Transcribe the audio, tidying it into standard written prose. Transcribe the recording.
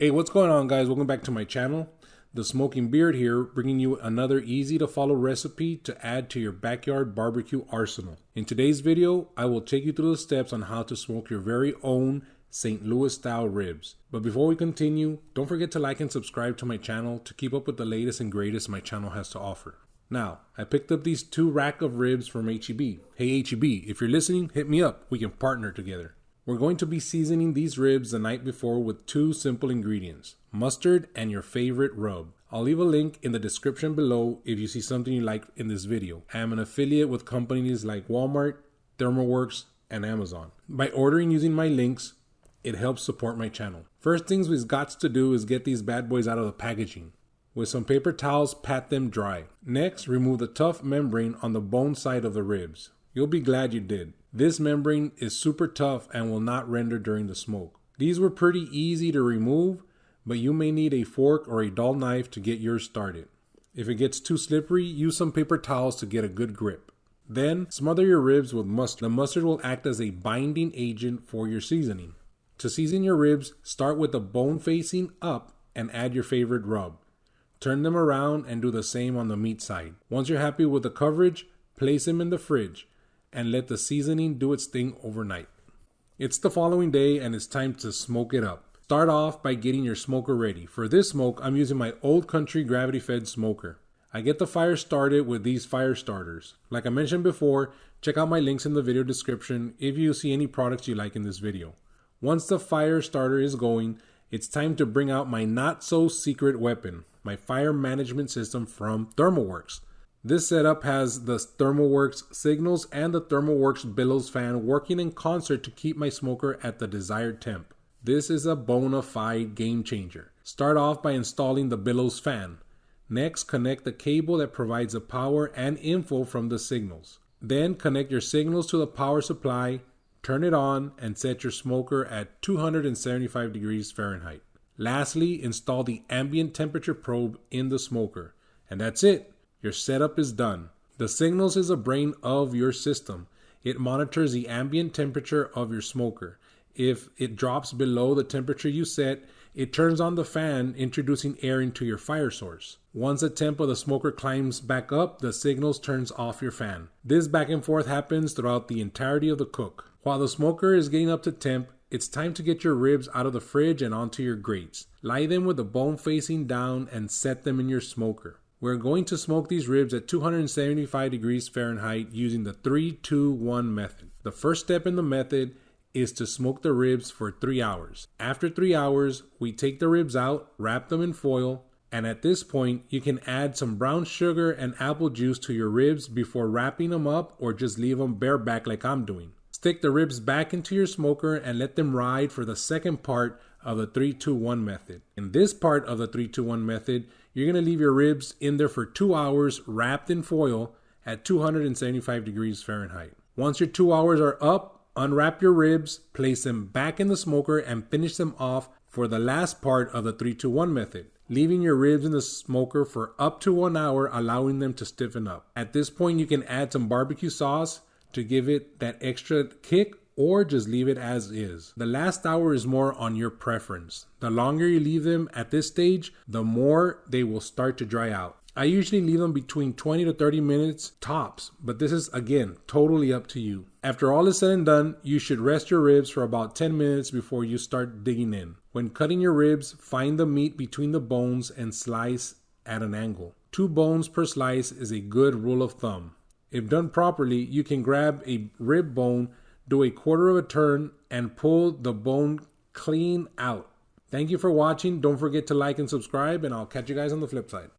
Hey, what's going on, guys? Welcome back to my channel. The Smoking Beard here, bringing you another easy to follow recipe to add to your backyard barbecue arsenal. In today's video, I will take you through the steps on how to smoke your very own St. Louis style ribs. But before we continue, don't forget to like and subscribe to my channel to keep up with the latest and greatest my channel has to offer. Now, I picked up these 2 racks of ribs from H-E-B. Hey H-E-B, if you're listening, hit me up. We can partner together. We're going to be seasoning these ribs the night before with 2 simple ingredients, mustard and your favorite rub. I'll leave a link in the description below if you see something you like in this video. I am an affiliate with companies like Walmart, ThermoWorks, and Amazon. By ordering using my links, it helps support my channel. First things we've got to do is get these bad boys out of the packaging. With some paper towels, pat them dry. Next, remove the tough membrane on the bone side of the ribs. You'll be glad you did. This membrane is super tough and will not render during the smoke. These were pretty easy to remove, but you may need a fork or a dull knife to get yours started. If it gets too slippery, use some paper towels to get a good grip. Then, smother your ribs with mustard. The mustard will act as a binding agent for your seasoning. To season your ribs, start with the bone facing up and add your favorite rub. Turn them around and do the same on the meat side. Once you're happy with the coverage, place them in the fridge and let the seasoning do its thing overnight. It's the following day and it's time to smoke it up. Start off by getting your smoker ready. For this smoke, I'm using my Old Country gravity fed smoker. I get the fire started with these fire starters. Like I mentioned before, check out my links in the video description if you see any products you like in this video. Once the fire starter is going, it's time to bring out my not so secret weapon, my fire management system from ThermoWorks. This setup has the ThermoWorks signals and the ThermoWorks Billows fan working in concert to keep my smoker at the desired temp. This is a bona fide game changer. Start off by installing the Billows fan. Next, connect the cable that provides the power and info from the signals. Then connect your signals to the power supply, turn it on, and set your smoker at 275 degrees Fahrenheit. Lastly, install the ambient temperature probe in the smoker. And that's it. Your setup is done. The signals is a brain of your system. It monitors the ambient temperature of your smoker. If it drops below the temperature you set, it turns on the fan, introducing air into your fire source. Once the temp of the smoker climbs back up, the signals turns off your fan. This back and forth happens throughout the entirety of the cook. While the smoker is getting up to temp, it's time to get your ribs out of the fridge and onto your grates. Lie them with the bone facing down and set them in your smoker. We're going to smoke these ribs at 275 degrees Fahrenheit using the 3-2-1 method. The first step in the method is to smoke the ribs for 3 hours. After 3 hours, we take the ribs out, wrap them in foil, and at this point, you can add some brown sugar and apple juice to your ribs before wrapping them up or just leave them bareback like I'm doing. Stick the ribs back into your smoker and let them ride for the second part of the 3-2-1 method. In this part of the 3-2-1 method, you're going to leave your ribs in there for 2 hours wrapped in foil at 275 degrees Fahrenheit. Once your 2 hours are up, unwrap your ribs, place them back in the smoker and finish them off for the last part of the 3-2-1 method, leaving your ribs in the smoker for up to 1 hour, allowing them to stiffen up. At this point, you can add some barbecue sauce to give it that extra kick, or just leave it as is. The last hour is more on your preference. The longer you leave them at this stage, the more they will start to dry out. I usually leave them between 20 to 30 minutes tops, but this is, again, totally up to you. After all is said and done, you should rest your ribs for about 10 minutes before you start digging in. When cutting your ribs, find the meat between the bones and slice at an angle. 2 bones per slice is a good rule of thumb. If done properly, you can grab a rib bone, do a quarter of a turn, and pull the bone clean out. Thank you for watching. Don't forget to like and subscribe, and I'll catch you guys on the flip side.